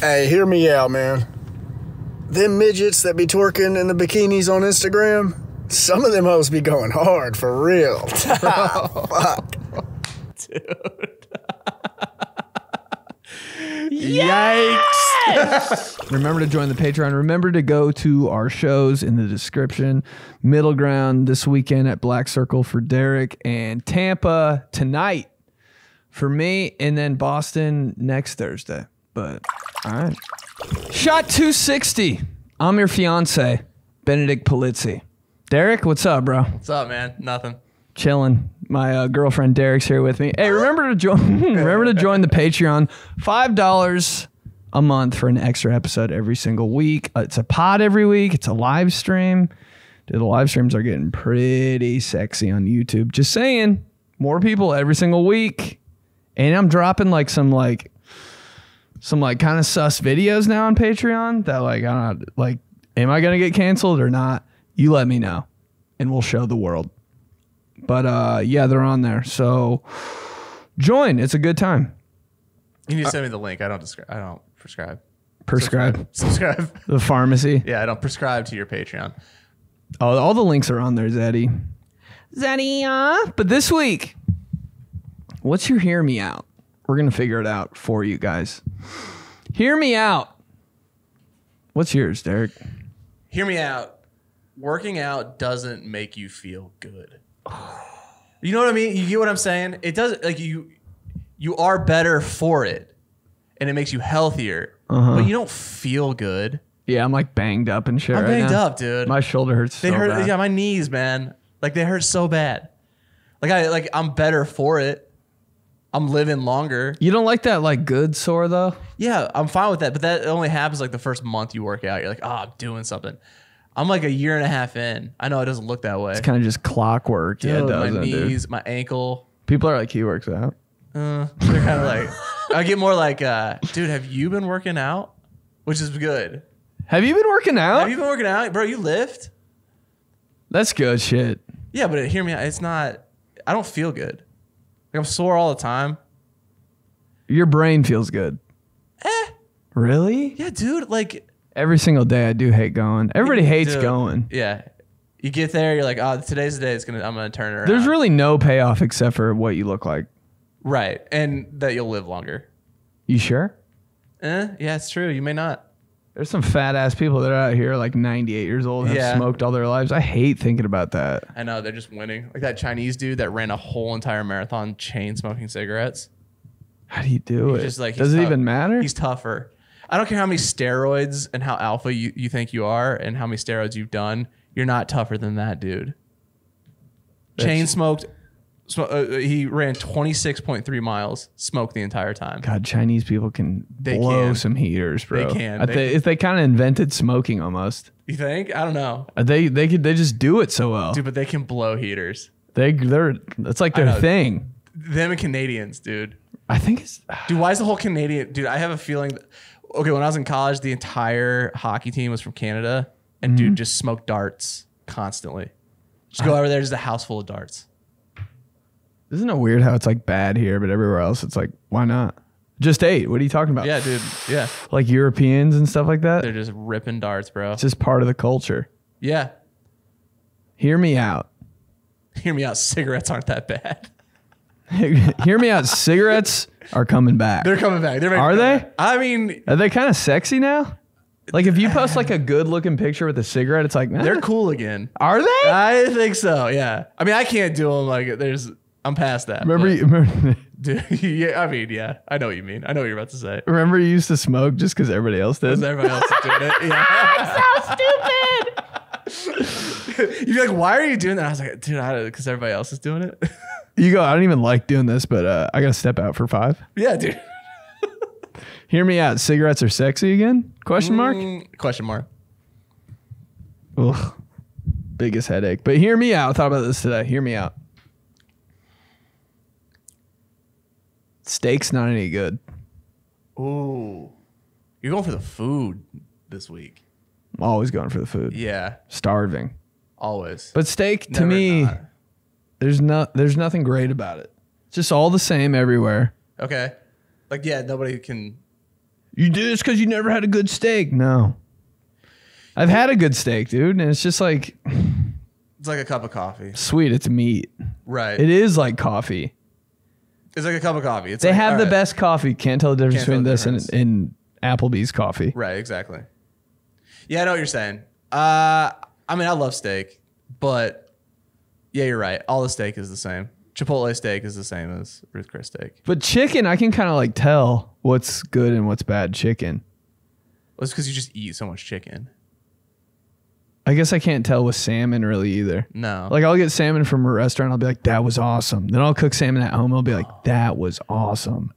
Hey, hear me out, man. Them midgets that be twerking in the bikinis on Instagram, some of them hoes be going hard for real. Fuck. Dude. Yikes! Remember to join the Patreon. Remember to go to our shows in the description. Middle Ground this weekend at Black Circle for Derek, and Tampa tonight for me, and then Boston next Thursday. But all right. Shot 260. I'm your fiance, Benedict Polizzi. Derek, what's up, bro? What's up, man? Nothing. Chilling. My girlfriend Derek's here with me. Hey, remember to join. Remember to join the Patreon. $5 a month for an extra episode every single week. It's a pod every week. It's a live stream. Dude, the live streams are getting pretty sexy on YouTube. Just saying, more people every single week, and I'm dropping like some kind of sus videos now on Patreon that I don't know, am I gonna get canceled or not? You let me know, and we'll show the world. But yeah, they're on there. So join. It's a good time. You need to send me the link. I don't prescribe. Prescribe. Subscribe. The pharmacy. Yeah, I don't prescribe to your Patreon. Oh, all the links are on there, Zeddy. But this week, what's your hear me out? We're going to figure it out for you guys. Hear me out. What's yours, Derek? Hear me out. Working out doesn't make you feel good. You know what I mean? You get what I'm saying? It doesn't, like, you are better for it, and it makes you healthier, but you don't feel good. Yeah, I'm like banged up and shit. I'm right banged now. up, dude. My shoulder hurts. They so hurt. bad. Yeah, my knees, man. Like, they hurt so bad. I'm better for it. I'm living longer. You don't like that like good sore though? Yeah, I'm fine with that, but that only happens like the first month you work out. You're like, oh, I'm doing something. I'm like a year and a half in. I know it doesn't look that way. It's kind of just clockwork. Dude, Yeah, it does. my knees, my ankle. People are like, he works out. They're kind of like, I get more like, dude, have you been working out? Which is good. Have you been working out? Have you been working out? Bro, you lift? That's good shit. Yeah, but hear me out. It's not, I don't feel good. Like, I'm sore all the time. Your brain feels good. Really? Yeah, dude. Like, every single day I do hate going. Everybody hates dude, going. Yeah. You get there, you're like, oh, today's the day I'm gonna turn it around. There's really no payoff except for what you look like. Right. And that you'll live longer. You sure? Yeah, it's true. You may not. There's some fat ass people that are out here like 98 years old and have smoked all their lives. I hate thinking about that. I know, they're just winning. Like that Chinese dude that ran a whole entire marathon chain smoking cigarettes. How do you do it? Just like, does it even matter? He's tougher. I don't care how many steroids and how alpha you think you are and how many steroids you've done. You're not tougher than that dude. Chain smoked. He ran 26.3 miles, smoked the entire time. God, Chinese people can blow some heaters, bro. They can. They kind of invented smoking almost. You think? I don't know. They just do it so well. Dude, but they can blow heaters. It's like their thing. Them and Canadians, dude. I think it's... Dude, why is the whole Canadian... Dude, I have a feeling... Okay, when I was in college, the entire hockey team was from Canada. And dude just smoked darts constantly. Just go over there, just a house full of darts. Isn't it weird how it's like bad here, but everywhere else it's like, why not? Just 8. What are you talking about? Yeah, dude. Yeah. Like Europeans and stuff like that? They're just ripping darts, bro. It's just part of the culture. Yeah. Hear me out. Hear me out. Cigarettes aren't that bad. Hear me out. Cigarettes are coming back. They're coming back. Are they? Back. I mean, are they kind of sexy now? Like if you post like a good looking picture with a cigarette, it's like, they're cool again. Are they? I think so. Yeah. I mean, I can't do them. Like I'm past that. Remember dude, yeah. I mean, yeah. I know what you mean. I know what you're about to say. Remember you used to smoke just because everybody else did? Because everybody else is doing it. Yeah. So stupid. You'd be like, why are you doing that? I was like, dude, because everybody else is doing it. You go, I don't even like doing this, but I got to step out for 5. Yeah, dude. Hear me out. Cigarettes are sexy again? Question mark? Question mark. Ugh. Biggest headache. But hear me out. I thought about this today. Hear me out. Steak's not any good. Ooh. You're going for the food this week. I'm always going for the food. Yeah. Starving. Always. But steak, to me, there's nothing great about it. It's just all the same everywhere. Okay. Like, yeah, nobody can... You do this because you never had a good steak. No. I've had a good steak, dude. And it's just like... It's like a cup of coffee. Sweet. It's meat. Right. It is like coffee. It's like a cup of coffee. They have the best coffee. Can't tell the difference between this and Applebee's coffee. Right, exactly. Yeah, I know what you're saying. I mean, I love steak, but yeah, you're right. All the steak is the same. Chipotle steak is the same as Ruth Chris steak. But chicken, I can kind of like tell what's good and what's bad chicken. Well, it's because you just eat so much chicken. I guess I can't tell with salmon really either. No. Like I'll get salmon from a restaurant. I'll be like, that was awesome. Then I'll cook salmon at home. I'll be like, that was awesome.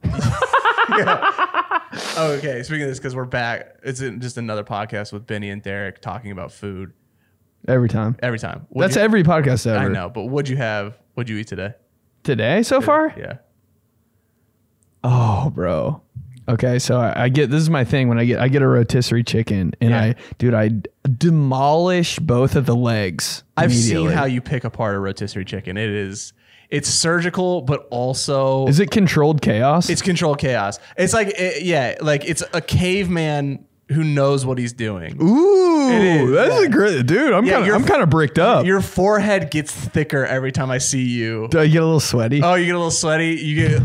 Oh, okay. Speaking of this, because we're back, it's just another podcast with Benny and Derek talking about food. Every time. Every time. That's every podcast ever. I know, but what'd you eat today? Today so far? Yeah. Oh, bro. Okay, so I get, this is my thing when I get a rotisserie chicken and I demolish both of the legs. I've seen how you pick apart a rotisserie chicken. It's surgical, but also is it controlled chaos? It's controlled chaos. It's like like it's a caveman who knows what he's doing. Ooh, that's a great dude. I'm kind of bricked up. Your forehead gets thicker every time I see you. Do I get a little sweaty? Oh, you get a little sweaty. You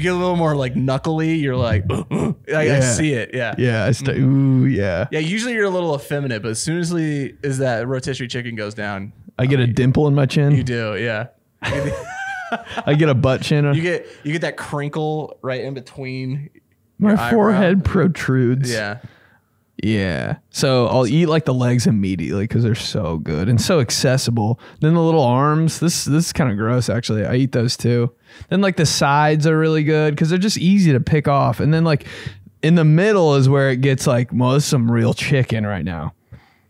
get a little more like knuckly. You're like, I see it. Yeah. Yeah. Ooh, yeah. Yeah. Usually you're a little effeminate, but as soon as that rotisserie chicken goes down, I get a dimple in my chin. You do. Yeah. I get a butt chin. You get that crinkle right in between. My forehead protrudes. Yeah. Yeah. So I'll eat like the legs immediately because they're so good and so accessible. Then the little arms, this is kind of gross actually. I eat those too. Then like the sides are really good because they're just easy to pick off. And then like in the middle is where it gets like, well, this is some real chicken right now.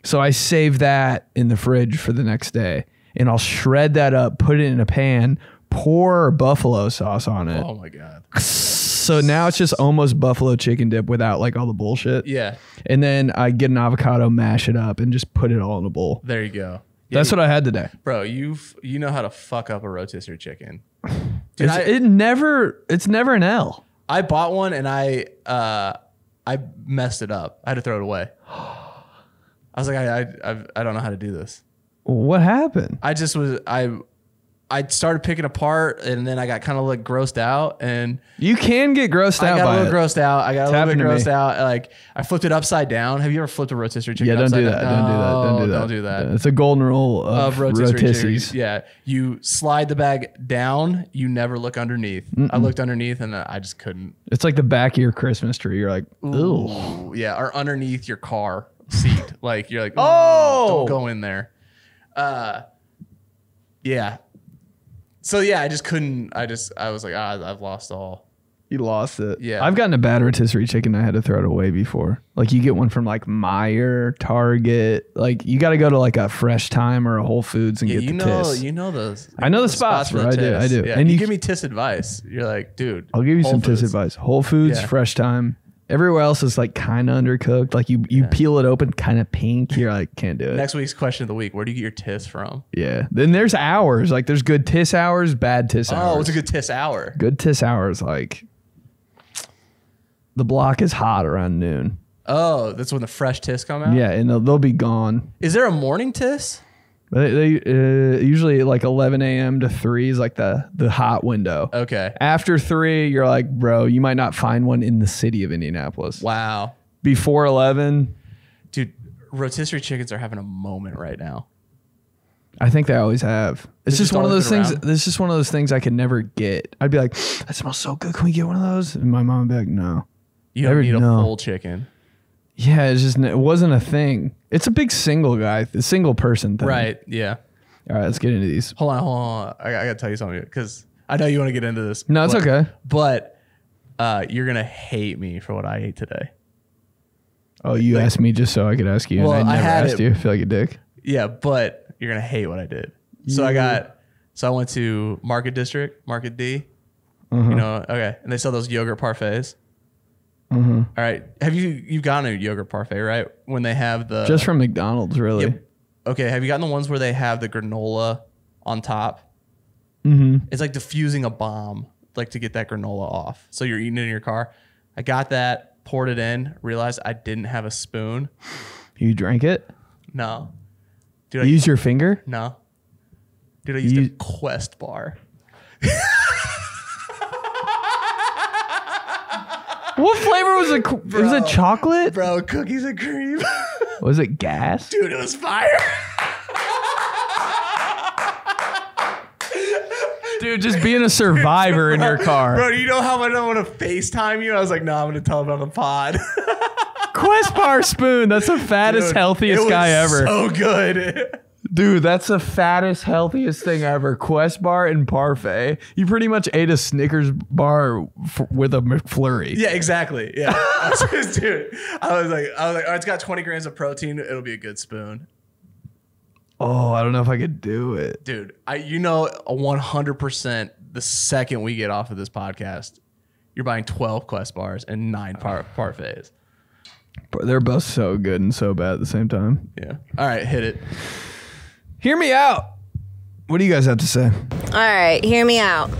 So I save that in the fridge for the next day and I'll shred that up, put it in a pan, pour buffalo sauce on it. Oh my God. So now it's just almost buffalo chicken dip without like all the bullshit. Yeah. And then I get an avocado, mash it up, and just put it all in a bowl. There you go. Yeah, that's what I had today. Bro, you know how to fuck up a rotisserie chicken. Dude, it's never an L. I bought one and I messed it up. I had to throw it away. I was like, I don't know how to do this. What happened? I started picking apart and then I got kind of like grossed out and you can get grossed out. I got by a little it. grossed out. I got It's a little bit happened to grossed me. out. Like I flipped it upside down. Have you ever flipped a rotisserie chicken? Yeah, don't upside do that. down? Don't do that. Don't do that. It's a golden rule of rotisserie rotisseries. chicken. Yeah, you slide the bag down. You never look underneath. I looked underneath and I just couldn't. It's like the back of your Christmas tree. You're like, ooh, ooh. Yeah, or underneath your car seat. Like you're like, oh, don't go in there. Yeah. So yeah, I just couldn't. I was like, I've lost all. You lost it. Yeah. I've gotten a bad rotisserie chicken. I had to throw it away before. Like you get one from like Meijer, Target. Like you got to go to like a Fresh Time or a Whole Foods and get the tiss. You know those. I know the spots, bro. I do. Yeah. And you give me tiss advice. You're like, dude. I'll give you some tiss advice. Whole Foods, Fresh Time. Everywhere else is like kind of undercooked. Like you peel it open, kind of pink. You're like, can't do it. Next week's question of the week: where do you get your tiss from? Yeah. Then there's hours. Like there's good tiss hours, bad tiss hours. Oh, what's a good tiss hour? Good tiss hours. Like the block is hot around noon. Oh, that's when the fresh tiss come out? Yeah, and they'll be gone. Is there a morning tiss? They usually like 11 a.m. to 3 is like the hot window. Okay. After 3, you're like, bro, you might not find one in the city of Indianapolis. Wow. Before 11. Dude, rotisserie chickens are having a moment right now. I think they always have. It's just one of those things. around. It's just one of those things I could never get. I'd be like, that smells so good. Can we get one of those? And my mom would be like, no. You don't need a full chicken. Yeah, it wasn't a thing. It's a big single person thing. Right. Yeah. All right, let's get into these. Hold on. I got to tell you something because I know you want to get into this. No, it's okay. But you're going to hate me for what I ate today. Oh, you asked me just so I could ask you. Well, and I never asked it. you. I feel like a dick. Yeah, but you're going to hate what I did. So I went to Market District, Market D. You know, okay. And they sell those yogurt parfaits. All right. Have you've gotten a yogurt parfait, right? When they have the Just from McDonald's, really. Yep. Okay. Have you gotten the ones where they have the granola on top? It's like diffusing a bomb, like to get that granola off. So you're eating it in your car. I got that, poured it in, realized I didn't have a spoon. You drank it? No. Dude, You use your finger? No. Dude, I used a Quest bar. What flavor was it? Was it chocolate? Bro, cookies and cream. Was it gas? Dude, it was fire. Dude, just being a survivor in your car. Bro, you know how much I want to FaceTime you? I was like, no, I'm going to tell him on the pod. Quest bar spoon. That's the fattest, Dude, healthiest guy ever. So good. Dude, that's the fattest, healthiest thing ever. Quest bar and parfait. You pretty much ate a Snickers bar with a McFlurry. Yeah, exactly. Yeah. Dude, I was like, oh, it's got 20 grams of protein. It'll be a good spoon. Oh, I don't know if I could do it. Dude, 100% the second we get off of this podcast, you're buying 12 Quest bars and 9 parfaits. They're both so good and so bad at the same time. Yeah. All right, hit it. Hear me out. What do you guys have to say? All right, hear me out.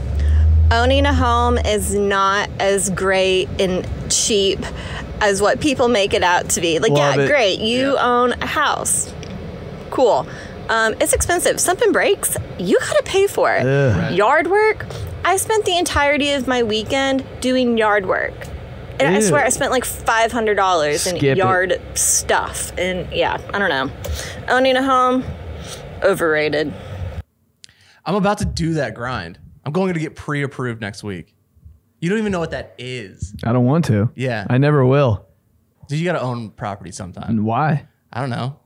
Owning a home is not as great and cheap as what people make it out to be. Like, Love it. great. You own a house. Cool. It's expensive. Something breaks, you got to pay for it. Ugh. Yard work. I spent the entirety of my weekend doing yard work. And I swear I spent like $500 in yard stuff. And yeah, I don't know. Owning a home, overrated. I'm about to do that grind. I'm going to get pre-approved next week. You don't even know what that is. I don't want to. Yeah. I never will. Dude, you got to own property sometime. And why? I don't know.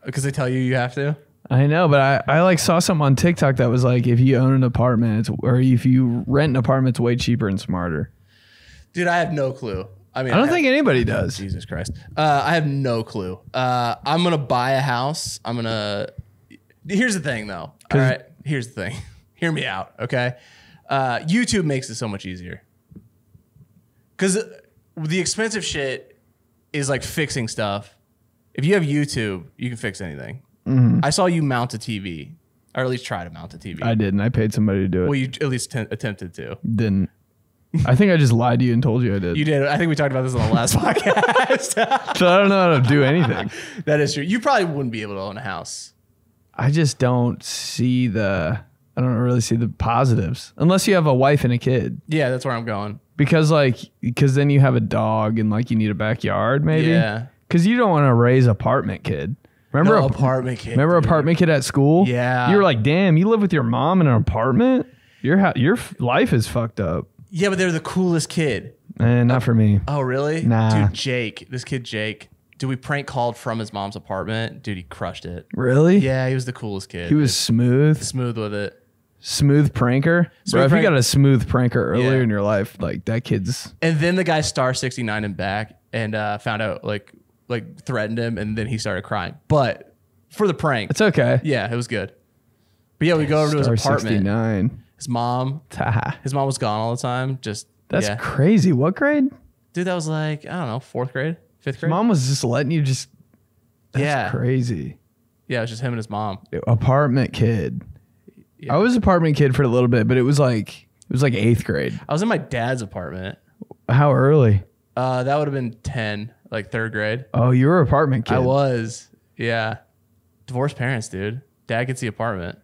Because they tell you have to. I know, but I like saw something on TikTok that was like, if you own an apartment, or if you rent an apartment, it's way cheaper and smarter. Dude, I have no clue. I mean, I don't think anybody does. Jesus Christ. I have no clue. I'm going to buy a house. Here's the thing, though. All right. Here's the thing. Hear me out, okay? YouTube makes it so much easier. Because the expensive shit is like fixing stuff. If you have YouTube, you can fix anything. Mm-hmm. I saw you mount a TV, or at least try to mount a TV. I didn't. I paid somebody to do it. Well, you at least attempted to. Didn't. I think I just lied to you and told you I did. You did. I think we talked about this on the last podcast. So I don't know how to do anything. That is true. You probably wouldn't be able to own a house. I just don't I don't really see the positives unless you have a wife and a kid. Yeah, that's where I'm going. Because then you have a dog and like you need a backyard maybe. Yeah. Because you don't want to raise apartment kid. Remember apartment kid? Remember apartment kid at school? Yeah. You were like, damn, you live with your mom in an apartment? Your life is fucked up. Yeah, but they're the coolest kid. Not for me. Oh, really? Nah. Dude, Jake. This kid, Jake. Dude, we prank called from his mom's apartment. Dude, he crushed it. Really? Yeah, he was the coolest kid. He was smooth. Smooth with it. Smooth pranker. Bro, if you got a smooth pranker earlier in your life, like that kid's. And then the guy star 69 him back and found out like threatened him, and then he started crying. But for the prank. It's okay. Yeah, it was good. But yeah, we go over to his apartment. 69. His mom was gone all the time. That's crazy. What grade? Dude, that was like, I don't know, 4th grade, 5th grade. Mom was just letting you just. That's crazy. Yeah, it was just him and his mom. Apartment kid. Yeah. I was apartment kid for a little bit, but it was like 8th grade. I was in my dad's apartment. How early? That would have been 10, like 3rd grade. Oh, you were apartment kid. I was. Yeah. Divorced parents, dude. Dad gets the apartment.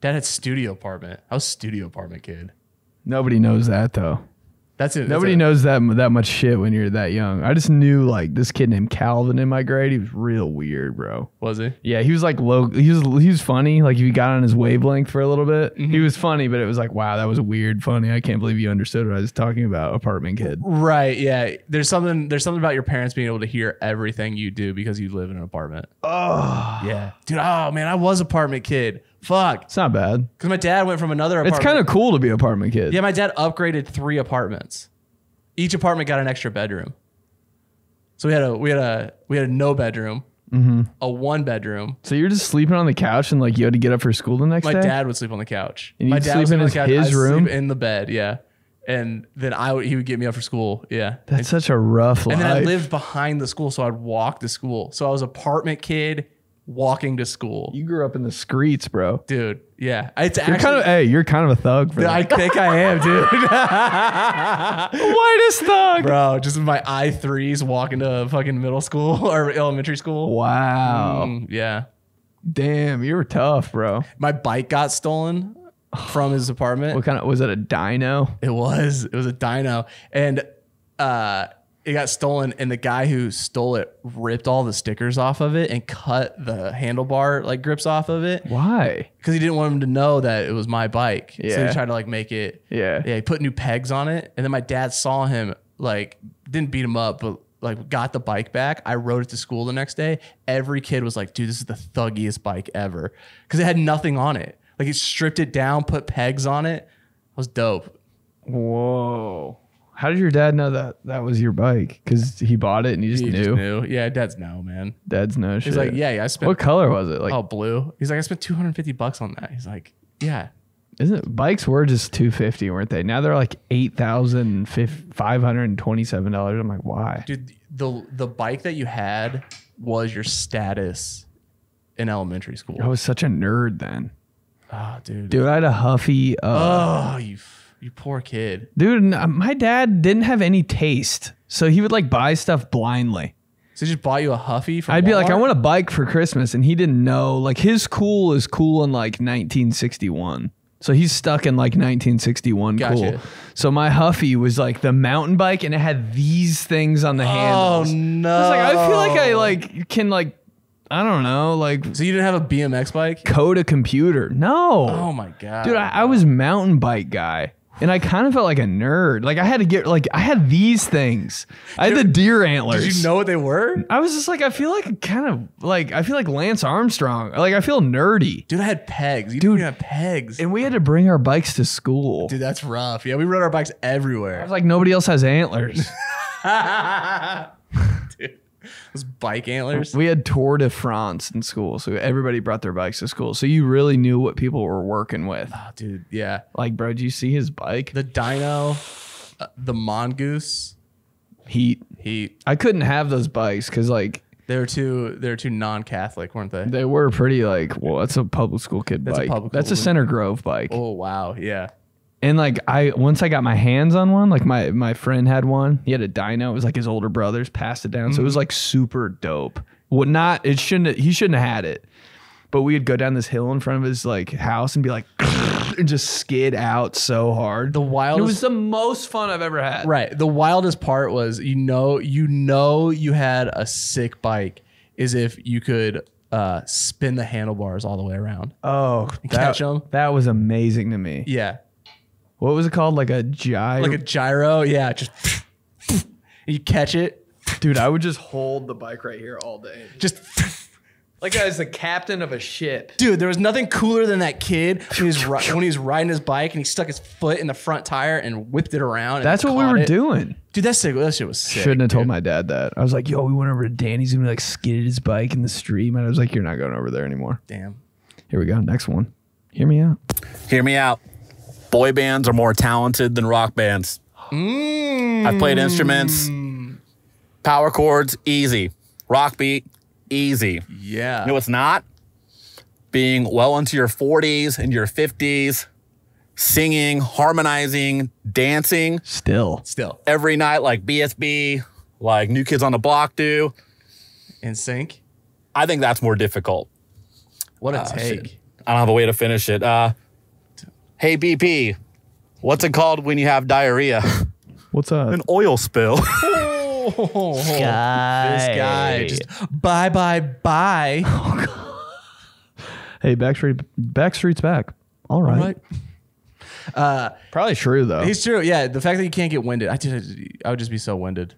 Dad had studio apartment. I was studio apartment kid. Nobody knows that though. Nobody knows that much shit when you're that young. I just knew like this kid named Calvin in my grade. He was real weird, bro. Was he? Yeah, he was like low. He was funny. Like if you got on his wavelength for a little bit, he was funny. But it was like, wow, that was weird, funny. I can't believe you understood what I was talking about. Apartment kid. Right. Yeah. There's something about your parents being able to hear everything you do because you live in an apartment. Oh yeah, dude. Oh man, I was apartment kid. Fuck. It's not bad. Because my dad went from another apartment. It's kind of cool to be apartment kid. Yeah, my dad upgraded 3 apartments. Each apartment got an extra bedroom. So we had a no bedroom, a 1 bedroom. So you're just sleeping on the couch and like you had to get up for school the next day? My dad would sleep on the couch. And my you'd dad sleep would in his room? Sleep in the bed, yeah. And then he would get me up for school, yeah. That's such a rough life. And then I lived behind the school, so I'd walk to school. So I was apartment kid walking to school. You grew up in the streets, bro. Dude, yeah. It's You're actually... kind of, hey, you're kind of a thug for that. I think I am, dude. Whitest thug. Bro, just with my I3s walking to fucking middle school or elementary school. Wow. Yeah. Damn, you were tough, bro. My bike got stolen from his apartment. What kind of, was it a dyno? It was a dyno. And it got stolen, and the guy who stole it ripped all the stickers off of it and cut the handlebar like grips off of it. Why? Because he didn't want him to know that it was my bike. So Yeah. he tried to like make it. Yeah. Yeah, he put new pegs on it. And then my dad saw him, like, didn't beat him up, but like got the bike back. I rode it to school the next day. Every kid was like, dude, this is the thuggiest bike ever. Because it had nothing on it. Like, he stripped it down, put pegs on it. It was dope. Whoa. How did your dad know that was your bike? Because he bought it and he just knew. Yeah, dad's no, man. Dad's no shit. He's like, yeah, I spent. What color was it? Like, Oh, blue. He's like, I spent $250 on that. He's like, yeah. isn't it, bikes were just $250, weren't they? Now they're like $8,527. I'm like, why? Dude, the bike that you had was your status in elementary school. I was such a nerd then. Oh, dude. Dude, I had a Huffy. Oh, you poor kid. Dude, my dad didn't have any taste. So he would like buy stuff blindly. So he just bought you a Huffy from I'd be like, Walmart? I want a bike for Christmas. And he didn't know. Like, his cool is cool in like 1961. So he's stuck in like 1961 Gotcha. cool. So my Huffy was like the mountain bike and it had these things on the handles. Oh, no. I was like, I feel like I like can like, I don't know, like So you didn't have a BMX bike? code a computer. No. Oh, my God. Dude, I was mountain bike guy. And I kind of felt like a nerd. Like I had to get like I had these things. I had the deer antlers. Did you know what they were? I was just like, I feel like kind of like I feel like Lance Armstrong. Like I feel nerdy. Dude, I had pegs. You didn't even have pegs. And we had to bring our bikes to school. Dude, that's rough. Yeah, we rode our bikes I everywhere. was like, nobody else has antlers. Dude, those bike antlers. We had Tour de France in school, so everybody brought their bikes to school. So you really knew what people were working with. Oh, dude, yeah. Like, bro, do you see his bike? The dyno, the mongoose, Heat. I couldn't have those bikes because like they were too non-Catholic, weren't they? they were pretty like, well, that's a public school kid That's a bike. public That's a school- Center Grove bike. Oh, wow, yeah. And like once I got my hands on one, like my friend had one. He had a dyno. It was like his older brother's, passed it down. So it was like super dope. He shouldn't have had it. But we'd go down this hill in front of his like house and be like and just skid out so hard. The wildest, It was the most fun I've ever had. right. The wildest part was you had a sick bike is if you could spin the handlebars all the way around. Oh, Catch 'em? That was amazing to me. Yeah. What was it called? Like a gyro? Like a gyro. Yeah. Just you catch it. Dude, I would just hold the bike right here all day. Just Like I was the captain of a ship. dude, there was nothing cooler than that kid when he was riding his bike and he stuck his foot in the front tire and whipped it around. And That's what we caught were it. doing. Dude, that shit was sick. Shouldn't have told dude. my dad that. I was like, yo, we went over to Danny's and we like skidded his bike in the stream. And I was like, you're not going over there anymore. Damn. Here we go. Next one. Hear me out. Hear me out. Boy bands are more talented than rock bands. I've played instruments. Power chords, easy. Rock beat, easy. Yeah. You know what's not? Being well into your 40s and your 50s, singing, harmonizing, dancing Still. every night like BSB, like New Kids on the Block do. In sync. I think that's more difficult. What a take. Shit. I don't have a way to finish it. Hey, BP, what's it called when you have diarrhea? What's up? An oil spill. Oh, this guy just bye. Hey, Backstreet's back. All right. Probably true though. He's true. Yeah, the fact that you can't get winded, I would just be so winded.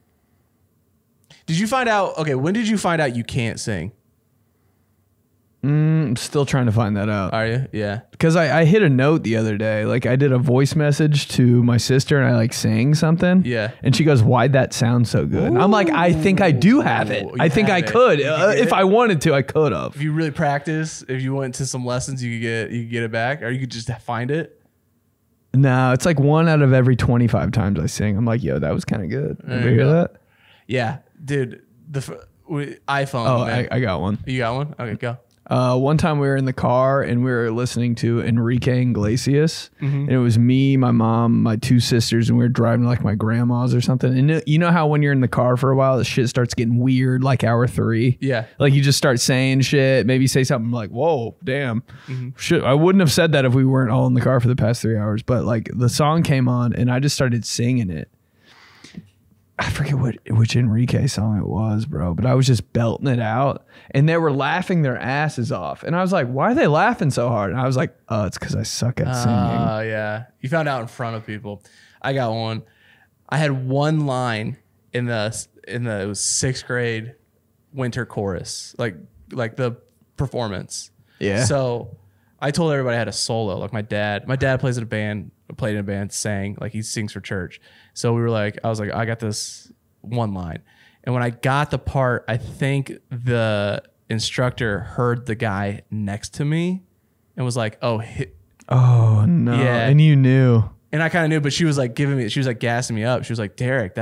Did you find out? Okay, when did you find out you can't sing? I'm still trying to find that out. Are you? Yeah. Because I hit a note the other day. Like I did a voice message to my sister and I like sang something. Yeah. And she goes, why'd that sound so good? And I'm like, I think I do have it. Ooh, I think you I have it. could. You can get If it? I wanted to, I could have. If you really practice, if you went to some lessons, you could get it back, or you could just find it. No, it's like 1 out of every 25 times I sing. I'm like, yo, that was kind of good. Ever you hear go. that? Yeah, dude. The iPhone. Oh, man. I got one. You got one? Okay, go. One time we were in the car and we were listening to 𝗕𝗓𝗓𝗓𝗓𝗓𝗓𝗓. And it was me, my mom, my two sisters, and we were driving to like my grandma's or something. And you know how when you're in the car for a while, the shit starts getting weird, like hour 3? Yeah. Like you just start saying shit, maybe say something like, whoa, damn. Shit, I wouldn't have said that if we weren't all in the car for the past 3 hours. But like the song came on and I just started singing it. I forget which 𝗕𝗓𝗓𝗓𝗓𝗓 song it was, bro, but I was just belting it out and they were laughing their asses off. And I was like, why are they laughing so hard? And I was like, oh, it's because I suck at singing. Oh, yeah. You found out in front of people. I got one. I had one line in the it was 6th grade winter chorus, like the performance. Yeah. So I told everybody I had a solo. Like my dad plays in a band, played in a band, sang, like he sings for church. So we were like, I was like, I got this one line. And when I got the part, I think the instructor heard the guy next to me and was like, oh no. Yeah. And you knew. And I kind of knew, but she was like she was like gassing me up. She was like, Derek,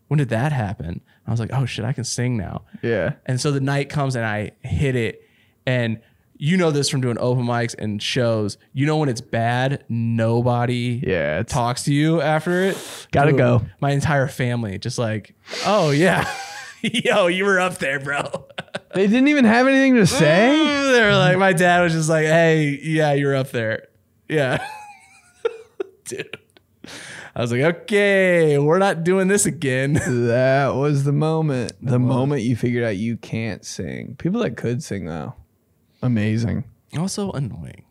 when did that happen? I was like, oh shit, I can sing now. Yeah. And so the night comes and I hit it. And you know this from doing open mics and shows. You know when it's bad, nobody talks to you after it. Gotta go. My entire family just like, oh yeah, yo, you were up there, bro. They didn't even have anything to say? They were like, my dad was just like, hey, yeah, you're up there. Yeah. Dude. I was like, okay, we're not doing this again. That was the moment. The moment you figured out you can't sing. People that could sing though. Amazing. Also annoying.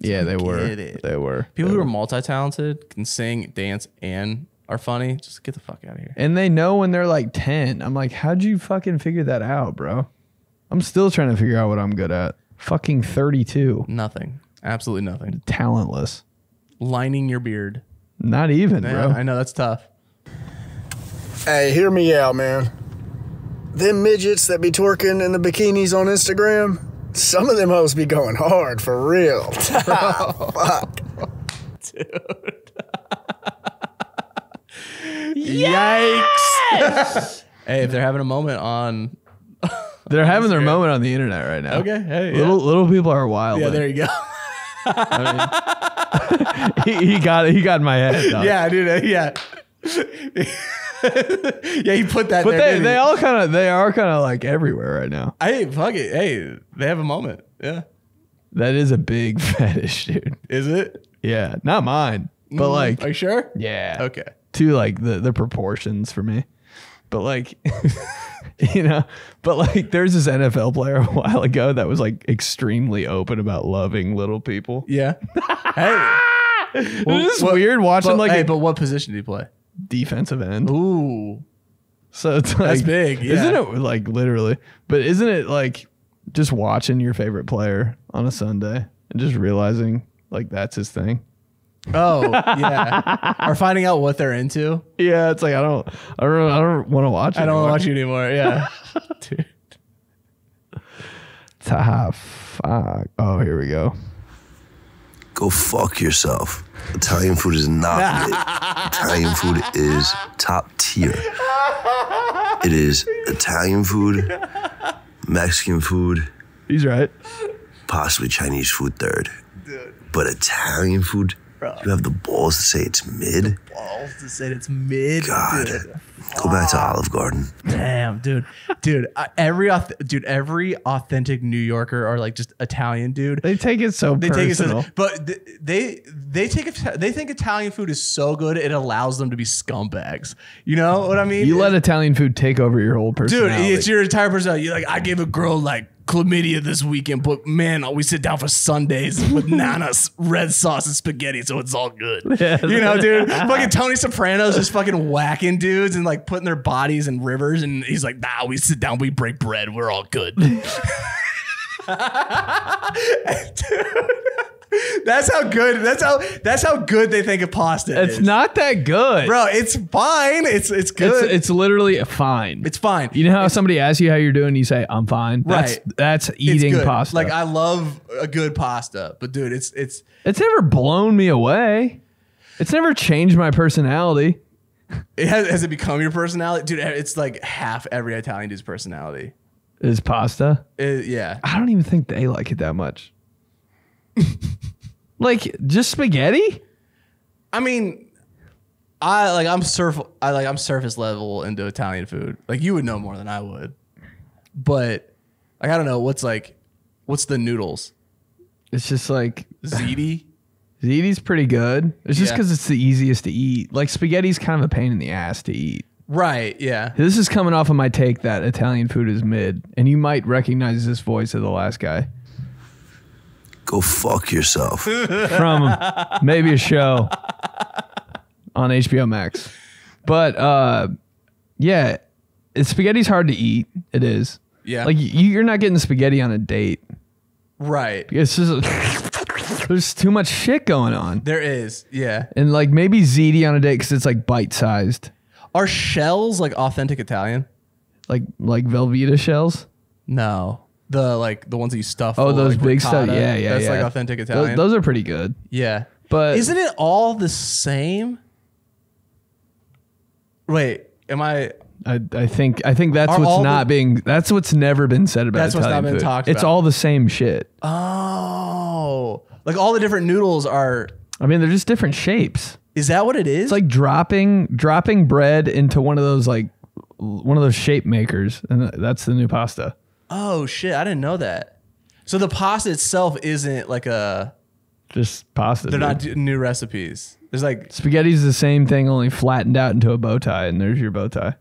Yeah, they were. it. They were. People who are multi-talented, can sing, dance, and are funny, just get the fuck out of here. And they know when they're like 10. I'm like, how'd you fucking figure that out, bro? I'm still trying to figure out what I'm good at. Fucking 32. Nothing. Absolutely nothing. Talentless. Lining your beard. Not even, Yeah, bro. I know, that's tough. Hey, hear me out, man. Them midgets that be twerking in the bikinis on Instagram, some of them hoes be going hard for real. Fuck. Dude. Yikes. Hey, if they're having a moment on... They're having their moment on the internet right now. Okay, hey, Little people are wild. yeah, there you go. He got it. He got in my head. Dog. Yeah, dude, yeah. Yeah, he put that But there. they are kind of like everywhere right now. Hey, fuck it. Hey, they have a moment. Yeah. That is a big fetish, dude. Is it? Yeah, not mine, but like, Are you sure? yeah, Okay. to like the proportions for me. But like, you know, but like, there's this NFL player a while ago that was like extremely open about loving little people. Yeah. Hey. It's just weird watching but what position do you play? defensive end. Ooh. So it's like, That's big, yeah. Isn't it like literally? But isn't it like just watching your favorite player on a Sunday and just realizing like that's his thing? Oh, yeah. Or finding out what they're into. Yeah, it's like I don't want to watch it. I don't want to watch you anymore. Yeah. Dude. Fuck. Oh, here we go. Go fuck yourself. Italian food is not it. Italian food is top tier. It is Italian food, Mexican food, He's right. possibly Chinese food third. But Italian food, you have the balls to say it's mid? Balls to say it's mid. God. Dude. Go back to Olive Garden. Damn, dude. Every authentic New Yorker or like just Italian dude. They take it so personal. But they think Italian food is so good it allows them to be scumbags. You know what I mean? You let Italian food take over your whole personality. Dude, it's your entire personality. You're like, I gave a girl like chlamydia this weekend, but man, we sit down for Sundays with nanas, red sauce, and spaghetti, so it's all good. Yeah. You know, dude? Fucking Tony Soprano's just fucking whacking dudes and like putting their bodies in rivers, and he's like, nah, we sit down, we break bread, we're all good. Dude, that's how good they think of pasta is. It's not that good. Bro, it's fine. It's good. It's literally fine. It's fine. You know how somebody asks you how you're doing, you say, I'm fine. Right. That's It's eating good. pasta. Like I love a good pasta, but dude, it's never blown me away. It's never changed my personality. has it become your personality? Dude, it's like half every Italian dude's personality. Is pasta? Yeah. I don't even think they like it that much. Like just spaghetti? I mean, I'm surface level into Italian food. Like you would know more than I would. But like I don't know what's the noodles? It's just like ziti. Ziti's pretty good. It's just Yeah. because it's the easiest to eat. Like spaghetti's kind of a pain in the ass to eat. Right, yeah. This is coming off of my take that Italian food is mid, and you might recognize this voice of the last guy Go fuck yourself. from maybe a show on HBO Max. But yeah, spaghetti's hard to eat. It is. Yeah. Like you're not getting spaghetti on a date. Right. It's just there's too much shit going on. There is, yeah. And like maybe ziti on a date because it's like bite sized. Are shells like authentic Italian? Like Velveeta shells? No. The ones that you stuff. Oh, full of, those like, big stuff. ricotta. Yeah. That's like authentic Italian. Those are pretty good. Yeah. But isn't it all the same? Wait, am I? I think that's Are what's all not being. That's what's never been said about That's what's Italian not been food. talked It's about. all the same shit. Oh, like all the different noodles are. I mean, they're just different shapes. Is that what it is? It's like dropping bread into one of those shape makers, and that's the new pasta. Oh shit, I didn't know that. So the pasta itself isn't like Just pasta. they're dude. not new recipes. There's like Spaghetti's the same thing, only flattened out into a bow tie, and there's your bow tie.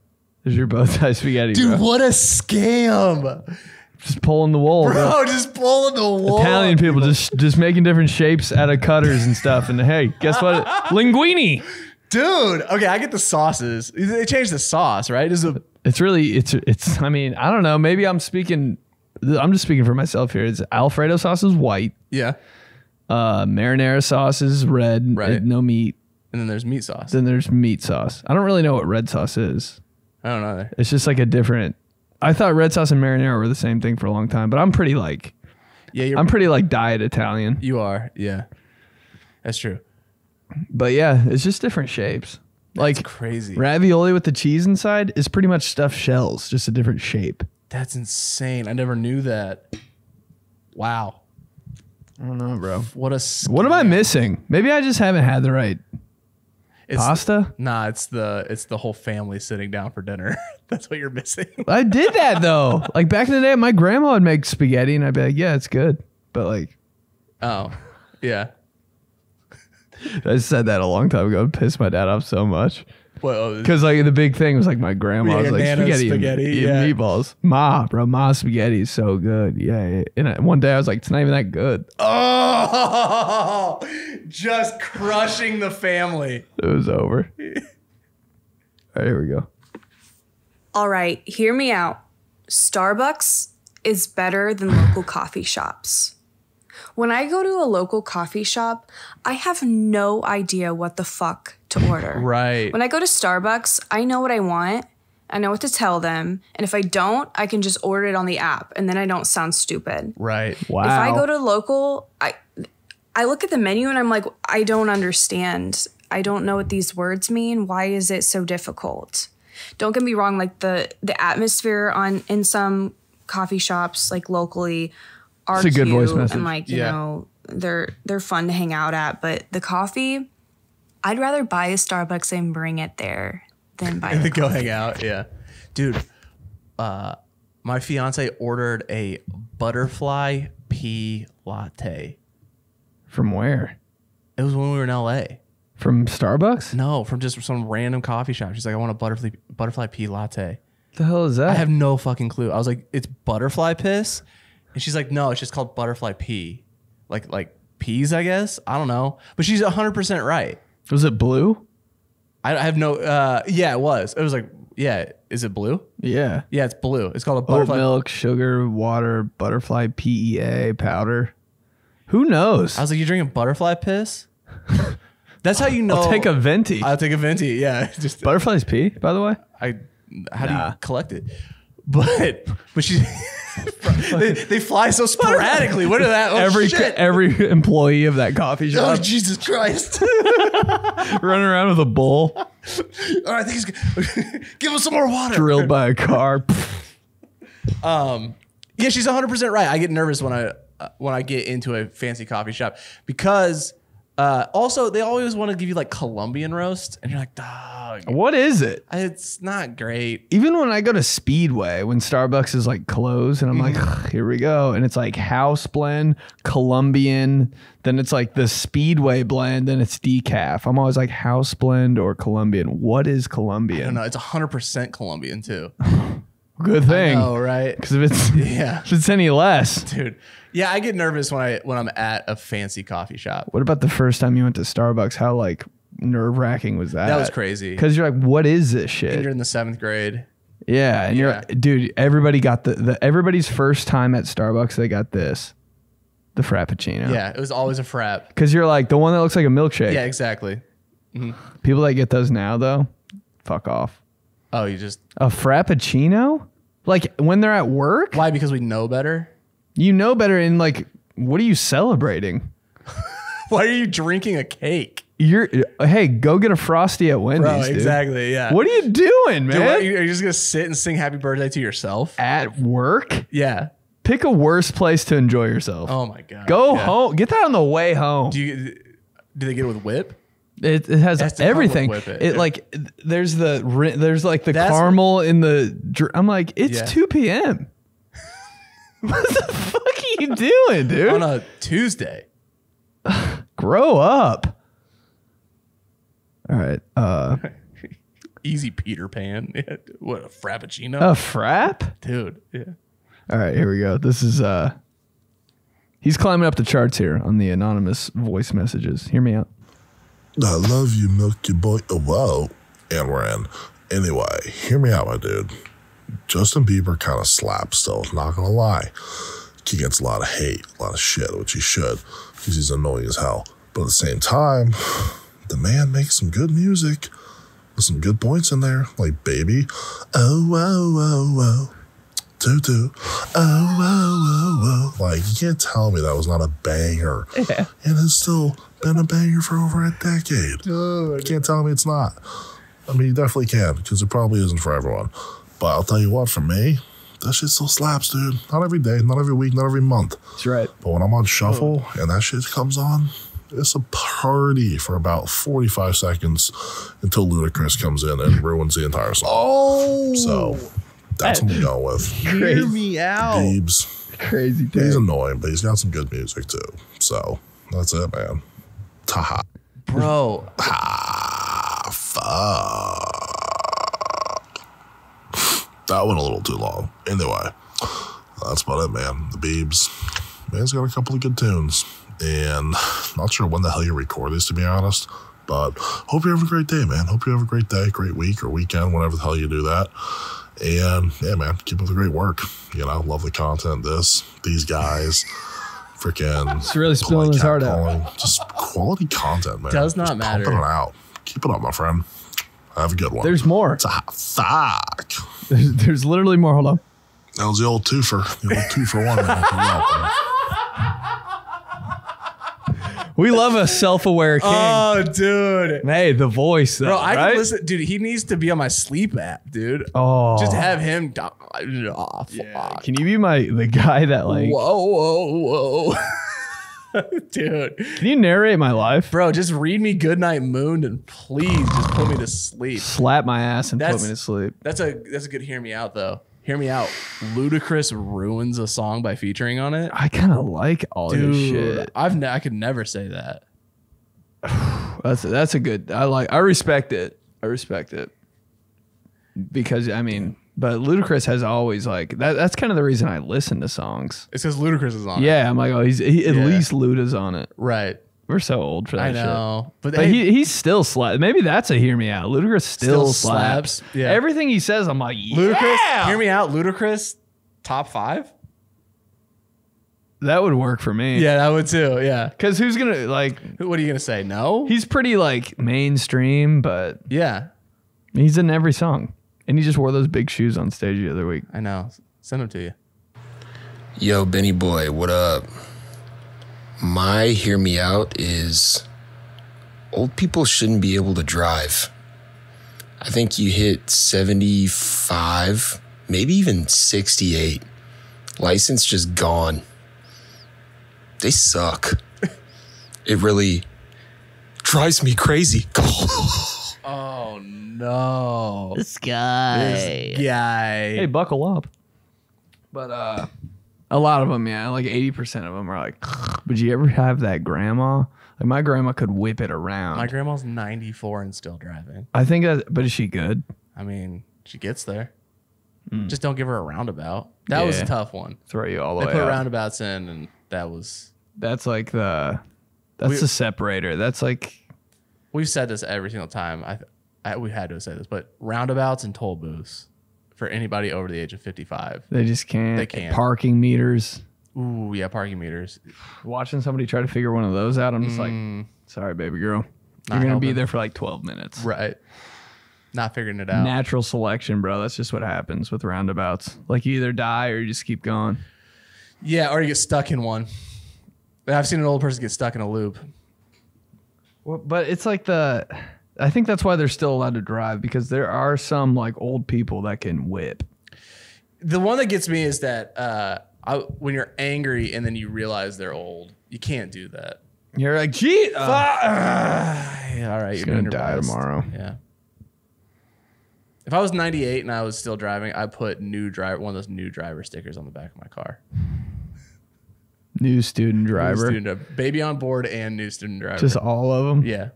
There's your bow tie spaghetti, dude, bro. what a scam. Just pulling the wool, bro. Bro, just pulling the wool. Italian people just making different shapes out of cutters and stuff. And hey, guess what? Linguine. Dude, okay, I get the sauces. They changed the sauce, right? It's really it's. I mean, I don't know. Maybe I'm just speaking for myself here. It's Alfredo sauce is white. Yeah. Marinara sauce is red. Right. No meat. And then there's meat sauce. Then there's meat sauce. I don't really know what red sauce is. I don't know either. It's just like a different. I thought red sauce and marinara were the same thing for a long time, but I'm pretty like diet Italian. You are, yeah. That's true. But yeah, it's just different shapes. That's crazy. Ravioli with the cheese inside is pretty much stuffed shells, just a different shape. That's insane. I never knew that. Wow. I don't know, bro. What What am I missing? Maybe I just haven't had the right pasta. Nah, it's the whole family sitting down for dinner. That's what you're missing. I did that though. Like back in the day, my grandma would make spaghetti, and I'd be like, "Yeah, it's good," but like, Oh, yeah. I said that a long time ago. It pissed my dad off so much Well, because like the big thing was like my grandma was like Nana's spaghetti yeah. and meatballs. Ma spaghetti is so good. Yeah. And one day I was like, it's not even that good. Oh, just crushing the family. It was over. All right, here we go. All right, hear me out. Starbucks is better than local coffee shops. When I go to a local coffee shop, I have no idea what the fuck to order. Right. When I go to Starbucks, I know what I want. I know what to tell them. And if I don't, I can just order it on the app and then I don't sound stupid. Right. Wow. If I go to local, I look at the menu and I'm like, I don't understand. I don't know what these words mean. Why is it so difficult? Don't get me wrong, like the atmosphere in some coffee shops, like locally, are It's a good voice cute message. and like, you Yeah. know, they're fun to hang out at. But the coffee, I'd rather buy a Starbucks and bring it there than buy the Go coffee. hang out. Yeah. Dude, my fiance ordered a butterfly pea latte. From where? It was when we were in LA. From Starbucks? No, from just some random coffee shop. She's like, I want a butterfly pea latte. The hell is that? I have no fucking clue. I was like, it's butterfly piss? And she's like, no, it's just called butterfly pea. Like peas, I guess? I don't know. But she's 100% right. Was it blue? I have no, yeah, it was. It was like, yeah, is it blue? Yeah. Yeah, it's blue. It's called a Oat butterfly. milk, sugar, water, butterfly PEA powder. Who knows? I was like, you drinking butterfly piss? That's how you know. I'll take a venti. I'll take a venti. Yeah, just Butterflies pee, by the way. how do Nah. you collect it? But she, they fly so sporadically. What are that? Oh, shit. every employee of that coffee Oh shop Jesus Christ! running around with a bowl All right, I think he's give us some more water. drilled by a car. Yeah, she's 100% right. I get nervous when I get into a fancy coffee shop because also they always want to give you like Colombian roast, and you're like, dog, What is it? it's not great. Even when I go to Speedway, when Starbucks is like closed, and I'm like, here we go, and it's like house blend, Colombian, then it's like the Speedway blend, then it's decaf. I'm always like house blend or Colombian. What is I Colombian? don't know. It's 100% Colombian too. Good thing. Oh, right. Because if it's Yeah. if it's any less. Dude. Yeah, I get nervous when I'm at a fancy coffee shop. What about the first time you went to Starbucks? How like nerve-wracking was that? That was crazy. Because you're like, what is this And shit? you're in the 7th grade. Yeah, and you're dude, everybody got the everybody's first time at Starbucks, they got this. The Frappuccino. Yeah, it was always a frap. Because you're like the one that looks like a milkshake. Yeah, exactly. People that get those now though, fuck off. Oh, you just A Frappuccino? Like when they're at work? why? Because we know better. You know better, and like, what are you celebrating? Why are you drinking a cake? Hey, go get a Frosty at Wendy's, Bro, dude. exactly. Yeah. What are you doing, man? Dude, what, are you just gonna sit and sing happy birthday to yourself? At work? Yeah. Pick a worse place to enjoy yourself. Oh my god. Go Yeah. home. Get that on the way home. Do they get it with whip? It has has to come everything. with it. It like there's like the That's caramel in the. I'm like, it's Yeah. 2 p.m. What the fuck are you doing, dude? On a Tuesday. Grow up. All right. Easy Peter Pan. What, a Frappuccino? A frap? Dude. Yeah. All right, here we go. This is he's climbing up the charts here on the anonymous voice messages. Hear me out. I love you, Milky Boy. Oh, whoa. And we're in. Anyway, hear me out, my dude. Justin Bieber kind of slaps still, not gonna lie. He gets a lot of hate, a lot of shit, which he should, because he's annoying as hell. But at the same time, the man makes some good music with some good points in there, like Baby. Oh, whoa, whoa, whoa. Doo-doo. Oh, whoa, whoa, whoa. Like, you can't tell me that was not a banger. Yeah. And it's still been a banger for over a decade. Dude. You can't tell me it's not. I mean, you definitely can, because it probably isn't for everyone. But I'll tell you what, for me, that shit still slaps, dude. Not every day, not every week, not every month. That's right. But when I'm on shuffle and that shit comes on, it's a party for about 45 seconds until Ludacris comes in and ruins the entire song. Oh. So that's what I'm going with. Hear me out. Biebs. Crazy thing. He's annoying, but he's got some good music too. So that's it, man. Taha. Bro. Fuck. That went a little too long. Anyway, that's about it, man. The Biebs. Man's got a couple of good tunes. And not sure when the hell you record these, to be honest. But hope you have a great day, man. Hope you have a great day, great week, or weekend, whenever the hell you do that. And yeah, man, keep up the great work. You know, love the content. These guys, freaking. It's really spilling his heart out. Just quality content, man. Does not Just matter. Pumping it out. Keep it up, my friend. Have a good one. There's more. Fuck. There's literally more. Hold on. That was the old twofer. The old 2-for-1. Man. We love a self-aware king. Oh, dude. Hey, the voice, though, Bro, I right? can listen. Dude, he needs to be on my sleep app, dude. Oh, Just have him. Oh, fuck. Can you be the guy that like? Whoa. Dude. Can you narrate my life? Bro, just read me Goodnight Moon and please just put me to sleep. Slap my ass and put That's- me to sleep. That's a good hear me out though. Hear me out. Ludacris ruins a song by featuring on it. I kind of like all this Dude, shit. I could never say that. That's a good. I respect it. Because I mean, but Ludacris has always like that. That's kind of the reason I listen to songs. It says Ludacris is on it. Yeah, I'm like, oh, at least Luda's on it. Right. We're so old for that I know. shit. But But hey, he's still slap. Maybe that's a hear me out. Ludacris still slaps. slaps. Yeah. Everything he says, I'm like, Ludacris, yeah. hear me out. Ludacris, top 5? That would work for me. Yeah, that would too. Yeah. Because who's gonna like? What are you gonna say? No. He's pretty like mainstream, but Yeah, he's in every song. And he just wore those big shoes on stage the other week. I know. Send them to you. Yo, Benny boy, what up? My hear me out is old people shouldn't be able to drive. I think you hit 75, maybe even 68. License just gone. They suck. It really drives me crazy. Oh no. This guy. Hey, buckle up. But a lot of them, yeah, like 80% of them are like, would you ever have that grandma? Like my grandma could whip it around. my grandma's 94 and still driving. I think that, but is she good? I mean, she gets there. Just don't give her a roundabout. That was a Yeah. tough one. Throw you all the They way put out. roundabouts in, and that's like the separator. That's like, we've said this every single time. We had to say this, but roundabouts and toll booths for anybody over the age of 55. they just can't. They can't. Parking meters. Ooh, yeah, parking meters. Watching somebody try to figure one of those out, I'm just like, sorry, baby girl. You're going to be helping. there for like 12 minutes. Right. Not figuring it out. Natural selection, bro. That's just what happens with roundabouts. Like you either die or you just keep going. Yeah, or you get stuck in one. I've seen an old person get stuck in a loop. Well, but it's like I think that's why they're still allowed to drive, because there are some like old people that can whip. The one that gets me is that when you're angry and then you realize they're old, you can't do that. You're like, gee, All right, you're gonna doing your die best. tomorrow. Yeah. If I was 98 and I was still driving, I'd put one of those new driver stickers on the back of my car. New student driver. New student, baby on board and new student driver. Just all of them. yeah.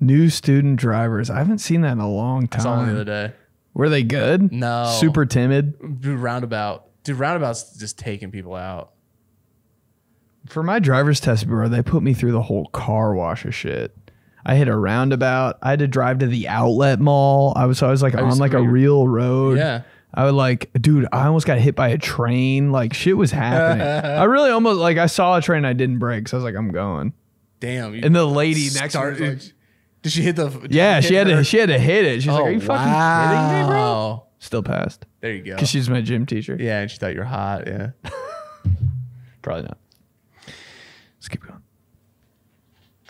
New student drivers. I haven't seen that in a long I saw one the time. other day. Were they good? No. Super timid. Dude, roundabout's just taking people out. For my driver's test, bro, they put me through the whole car wash of shit. I hit a roundabout. I had to drive to the outlet mall. I was like on like a real road. Yeah. I would like, dude, I almost got hit by a train. Like shit was happening. I really almost like I saw a train. I didn't brake. So I was like, I'm going. Damn. And the lady next to me was like, did she hit the? yeah, she had to hit it. She's like, are you fucking kidding me, bro? Wow. Still passed. There you go. Because she's my gym teacher. Yeah, and she thought you were hot. Yeah. Probably not. Let's keep going.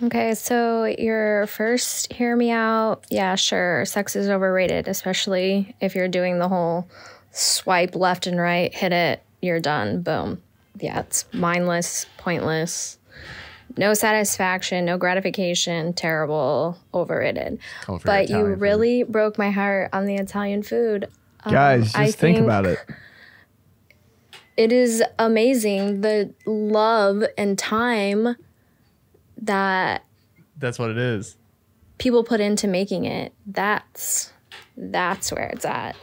Okay, so your first hear me out. Yeah, sure. Sex is overrated, especially if you're doing the whole swipe left and right, hit it, you're done. Boom. Yeah, it's mindless, pointless. No satisfaction, no gratification, terrible, overrated. But you really broke my heart on the Italian food. Guys, I just think about it. It is amazing the love and time that That's what it is. people put into making it. That's where it's at.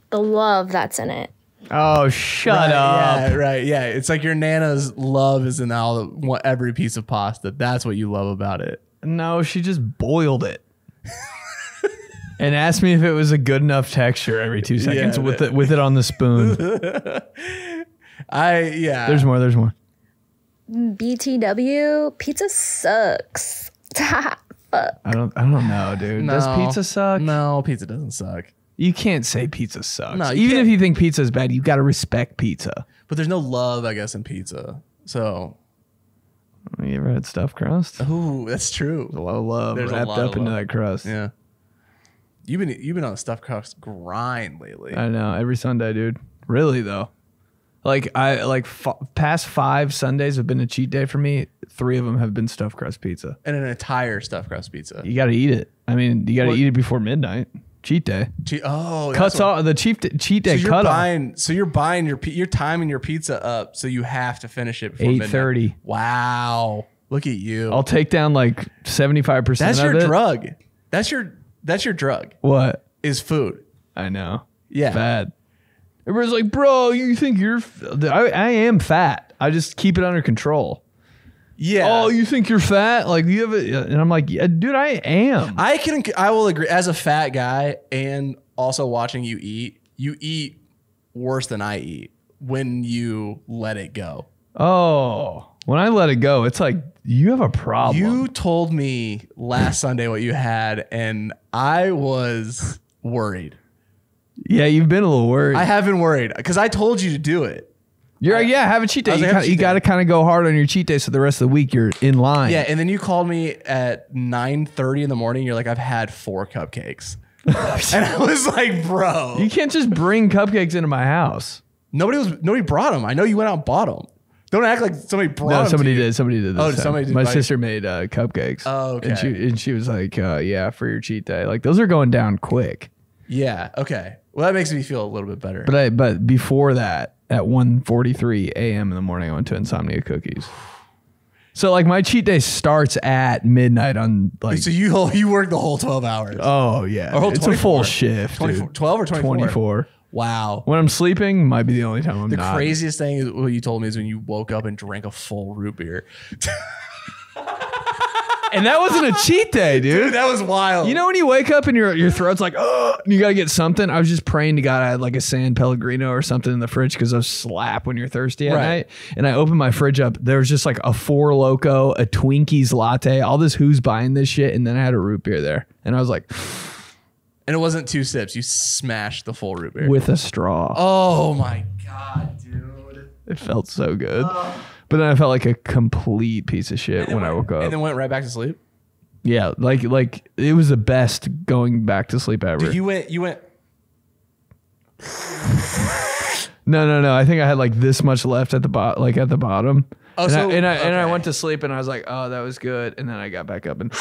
The love that's in it. Oh, shut up. Yeah, right. Yeah. It's like your Nana's love is in every piece of pasta. That's what you love about it. No, she just boiled it. And asked me if it was a good enough texture every 2 seconds with it on the spoon. There's more. BTW, pizza sucks. Fuck. I don't know, dude. Does pizza suck? No, pizza doesn't suck. You can't say pizza sucks. No, even if you think pizza is bad, you got to respect pizza. But there's no love, I guess, in pizza. So, You ever had stuffed crust? ooh, that's true. There's a lot of love There's a wrapped lot up of into love. that crust. Yeah. You've been on a stuffed crust grind lately. I know, every Sunday, dude. Really though, past 5 Sundays have been a cheat day for me. 3 of them have been stuffed crust pizza. And an entire stuffed crust pizza. You got to eat it. I mean, you got to eat it before midnight. Cheat day. Cuts off the cheat day. So you're buying you're timing your pizza up, so you have to finish it before 8:30. midnight. Wow, look at you. I'll take down like 75%. That's of your it. drug. That's your drug. What? Is food? I know. Yeah. Bad. Everybody's like, bro, you think I am fat. I just keep it under control. Yeah. Oh, you think you're fat? Like you have it, and I'm like, yeah, dude, I am. I will agree. As a fat guy, and also watching you eat worse than I eat when you let it go. Oh, when I let it go, it's like you have a problem. You told me last Sunday what you had, and I was worried. Yeah, you've been a little worried. I have been worried because I told you to do it. You're like, yeah, have a cheat day. You got to kind of go hard on your cheat day so the rest of the week you're in line. Yeah, and then you called me at 9:30 in the morning. You're like, I've had 4 cupcakes. And I was like, bro. You can't just bring cupcakes into my house. Nobody brought them. I know you went out and bought them. Don't act like somebody brought them. No, somebody to you. did. Somebody did this. Oh, somebody did. My sister made cupcakes. Oh, okay. And she was like, yeah, for your cheat day. Like those are going down quick. Yeah. Okay. Well, that makes me feel a little bit better. But before that, at 1:43 a.m. in the morning, I went to Insomnia Cookies. So like my cheat day starts at midnight on like. So you work the whole 12 hours. Oh yeah, Or whole it's 24. a full shift. 12 or 24? 24. Wow. When I'm sleeping, might be the only time I'm The not. craziest thing is what you told me is when you woke up and drank a full root beer. And that wasn't a cheat day, dude. That was wild. You know when you wake up and your throat's like, oh, and you gotta get something. I was just praying to God I had like a San Pellegrino or something in the fridge because those slap when you're thirsty at night. And I opened my fridge up. There was just like a Four Loko, a Twinkies latte, all this who's buying this shit, and then I had a root beer there, and I was like, and it wasn't 2 sips. You smashed the full root beer with a straw. Oh my god, dude! It felt so good. But then I felt like a complete piece of shit when I woke up. And then went right back to sleep. Yeah, like it was the best going back to sleep ever. Dude, you went. No. I think I had like this much left at the bottom. Oh, and okay. I went to sleep and I was like, oh, that was good. And then I got back up and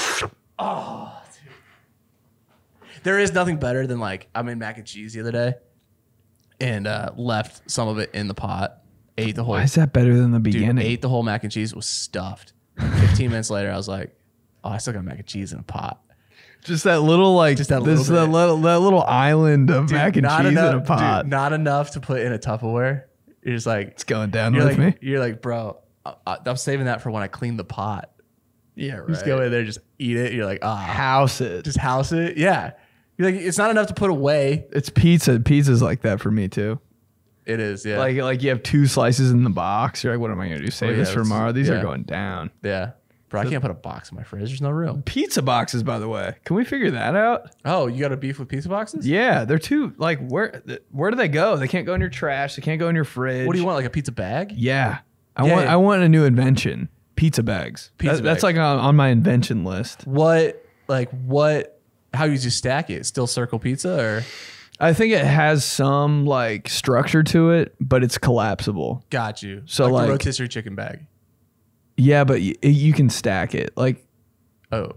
Oh, dude. There is nothing better than like I made mac and cheese the other day, and left some of it in the pot. Ate the whole. Why is that better than the beginning? Dude, ate the whole mac and cheese. It was stuffed. 15 minutes later, I was like, "Oh, I still got mac and cheese in a pot." Just that little like that little island of Dude, mac and cheese in a pot. Dude, not enough to put in a Tupperware. You're just like It's going down with me. You're like, bro, I'm saving that for when I clean the pot. Yeah, right. Just go in there, just eat it. You're like, House it. just house it. Yeah, you're like, it's not enough to put away. It's pizza. Pizza's like that for me too. It is, yeah. Like you have 2 slices in the box. You're like, what am I gonna do? Save yeah, this for it's- tomorrow? These are yeah. going down. Yeah. Bro, I can't put a box in my fridge. There's no room. Pizza boxes, by the way. Can we figure that out? Oh, you got a beef with pizza boxes? Yeah, they're too like where do they go? They can't go in your trash. They can't go in your fridge. What do you want, like a pizza bag? Yeah, Yeah. I want a new invention. Pizza bags. Pizza That's bags. like on my invention list. How you just stack it? Still circle pizza or? I think it has some like structure to it, but it's collapsible. Got you. So, like like- the rotisserie chicken bag. Yeah, but you can stack it like Oh.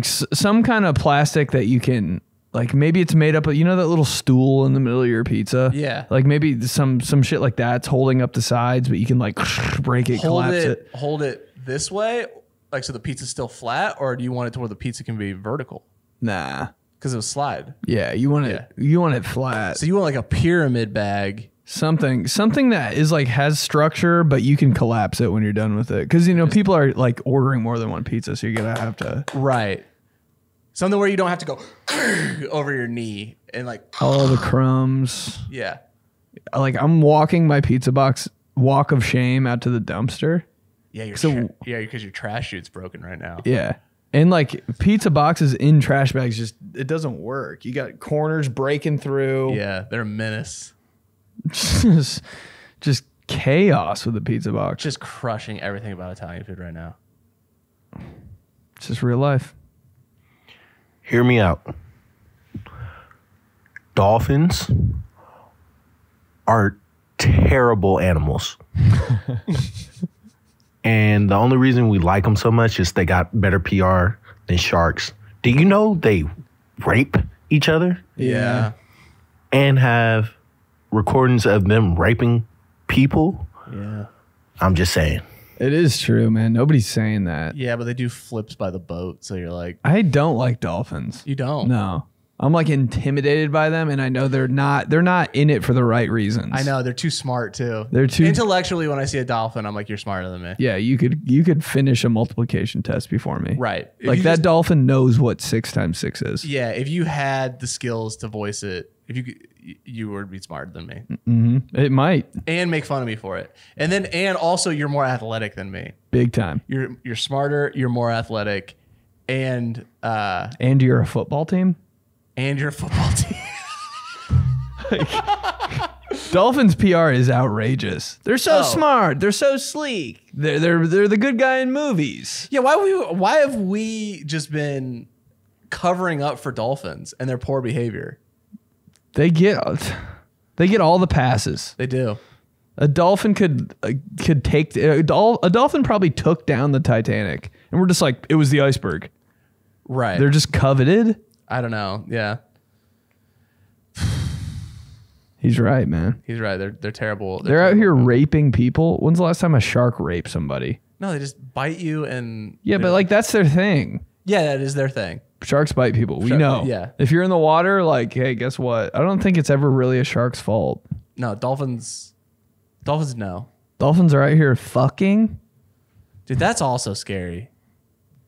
some kind of plastic that you can like maybe it's made up of, you know, that little stool in the middle of your pizza. Yeah. Like maybe some shit like that's holding up the sides, but you can like break it, collapse it. Hold it this way, like so the pizza's still flat, or do you want it to where the pizza can be vertical? Nah. Because it'll slide. Yeah, you want it flat. So you want like a pyramid bag. Something that is like has structure, but you can collapse it when you're done with it. Because you know people are like ordering more than one pizza, so you're gonna have to Right. Something where you don't have to go over your knee and like all the crumbs. yeah. Like I'm walking my pizza box walk of shame out to the dumpster. Yeah, because your trash chute's broken right now. Yeah. And like pizza boxes in trash bags it doesn't work. You got corners breaking through. Yeah, they're a menace. just chaos with the pizza box. Just crushing everything about Italian food right now. It's just real life. Hear me out. Dolphins are terrible animals. And the only reason we like them so much is they got better PR than sharks. Do you know they rape each other Yeah. and have recordings of them raping people? Yeah. I'm just saying. It is true, man. Nobody's saying that. Yeah, but they do flips by the boat, so you're like, I don't like dolphins. you don't. No. I'm like intimidated by them, and I know they're not in it for the right reasons. I know they're too smart too. They're too intellectually. When I see a dolphin, I'm like, you're smarter than me. Yeah, you could finish a multiplication test before me. Right. If Like you that just- dolphin knows what 6 times 6 is. Yeah, if you had the skills to voice it, if you could, you would be smarter than me It might. and make fun of me for it. And also you're more athletic than me. Big time. You're smarter. You're more athletic, and You're a football team? you're a football team. Dolphins PR is outrageous. They're so Oh. smart. They're so sleek. They're the good guy in movies. Yeah, why have we just been covering up for dolphins and their poor behavior. They get all the passes. They do. A dolphin could take a dolphin probably took down the Titanic, and we're just like, it was the iceberg. Right. They're just coveted. I don't know. Yeah. He's right, man. He's right. They're terrible. They're out here raping people. When's the last time a shark raped somebody? No, they just bite you and... Yeah, but like that's their thing. Yeah, that is their thing. Sharks bite people. We know. Yeah. If you're in the water, like, hey, guess what? I don't think it's ever really a shark's fault. No, dolphins no. Dolphins are out here fucking. Dude, that's also scary.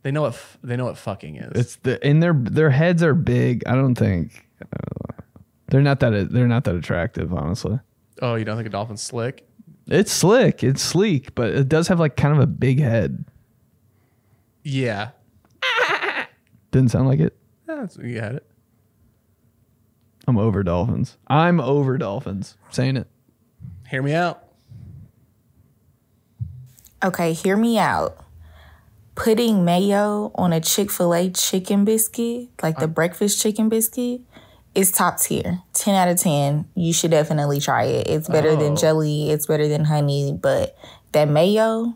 They know what fucking is. And their heads are big. I don't think they're not that attractive, honestly. Oh, you don't think a dolphin's slick? It's slick, it's sleek, but it does have like kind of a big head. Yeah. Didn't sound like it. You had it. I'm over dolphins. Saying it. Hear me out. Okay, hear me out. Putting mayo on a Chick-fil-A chicken biscuit, like the breakfast chicken biscuit, is top tier. 10 out of 10. You should definitely try it. It's better than jelly. It's better than honey. But that mayo's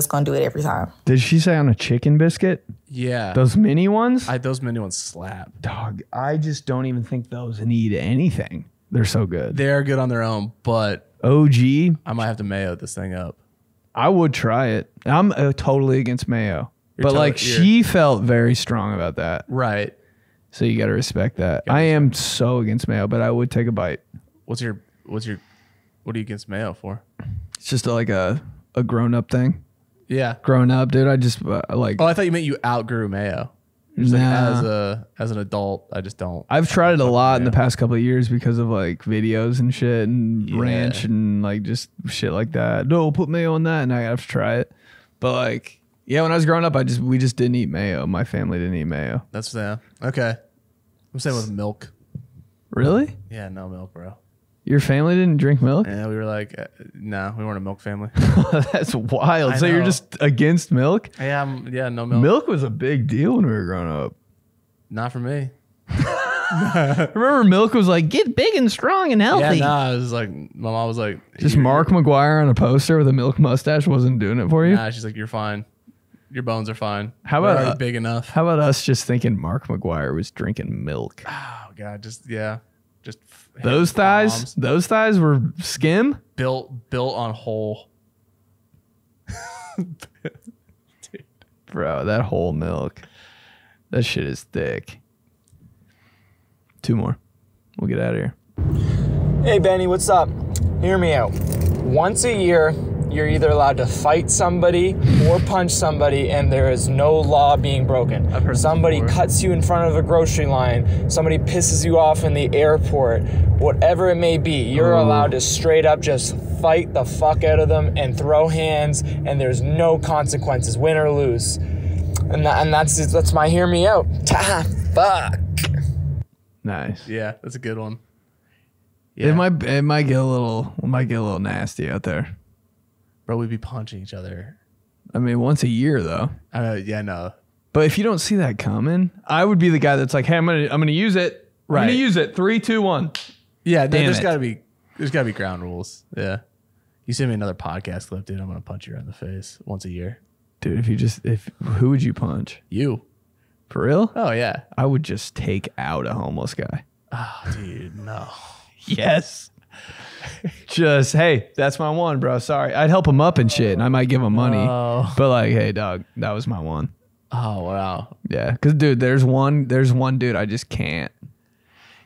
going to do it every time. Did she say on a chicken biscuit? Yeah. Those mini ones? Those mini ones slap. Dog, I just don't even think those need anything. They're so good. They're good on their own, but... OG? I might have to mayo this thing up. I would try it. I'm totally against mayo. But she felt very strong about that. Right. So you got to respect that. I am so against mayo, but I would take a bite. What are you against mayo for? It's just like a grown-up thing. Yeah. Growing up, dude, I just like... Oh, I thought you meant you outgrew mayo. Nah. Like, as an adult, I just don't. I've tried it a lot in the past couple of years because of like videos and shit and ranch and like just shit like that. No, put mayo on that, and I have to try it. But like, yeah, when I was growing up, we just didn't eat mayo. My family didn't eat mayo. That's okay. I'm saying with milk. Really? Yeah, no milk, bro. Your family didn't drink milk? Yeah, we were like, no, we weren't a milk family. That's wild. So you're just against milk? Yeah, no milk. Milk was a big deal when we were growing up. Not for me. Remember, milk was like, get big and strong and healthy. Yeah, nah, it was like, my mom was like... Just Mark McGuire on a poster with a milk mustache wasn't doing it for you? Nah, she's like, you're fine. Your bones are fine. How about big enough? How about us just thinking Mark McGuire was drinking milk? Oh, God, just those thighs? bombs. Those thighs were skim? Built on whole. Dude. Bro, that whole milk. That shit is thick. 2 more. We'll get out of here. Hey, Benny, what's up? Hear me out. Once a year, you're either allowed to fight somebody or punch somebody, and there is no law being broken. Somebody cuts you in front of a grocery line, somebody pisses you off in the airport, whatever it may be, you're allowed to straight up just fight the fuck out of them and throw hands, and there's no consequences, win or lose. And that's my hear me out. Fuck. Nice. Yeah, that's a good one. Yeah. It might get a little nasty out there. Bro, we'd be punching each other. I mean, once a year though. Yeah, no. But if you don't see that coming, I would be the guy that's like, hey, I'm gonna use it. Right. I'm gonna use it. 3, 2, 1. Yeah, there's gotta be ground rules. Yeah. You send me another podcast clip, dude, I'm gonna punch you right in the face once a year. Dude, who would you punch? You. For real? Oh yeah. I would just take out a homeless guy. Oh, dude, no. Yes. Just, hey, that's my one, bro. Sorry. I'd help him up and shit, and I might give him money. Oh. But like, hey, dog, that was my one. Oh, wow. Yeah, because, dude, there's one dude I just can't.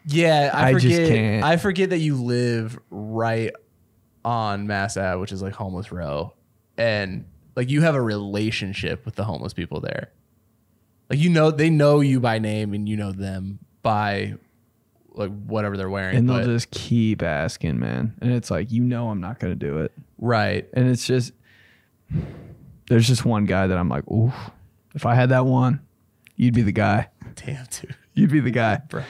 Yeah, I forget, just can't. I forget that you live right on Mass Ave, which is like homeless row. And like you have a relationship with the homeless people there. Like, they know you by name and you know them by like whatever they're wearing. And they'll just keep asking, man. And it's like, I'm not going to do it. Right. And it's just, there's just one guy that I'm like, ooh, if I had that one, you'd be the guy. Damn, dude. You'd be the guy. Bro.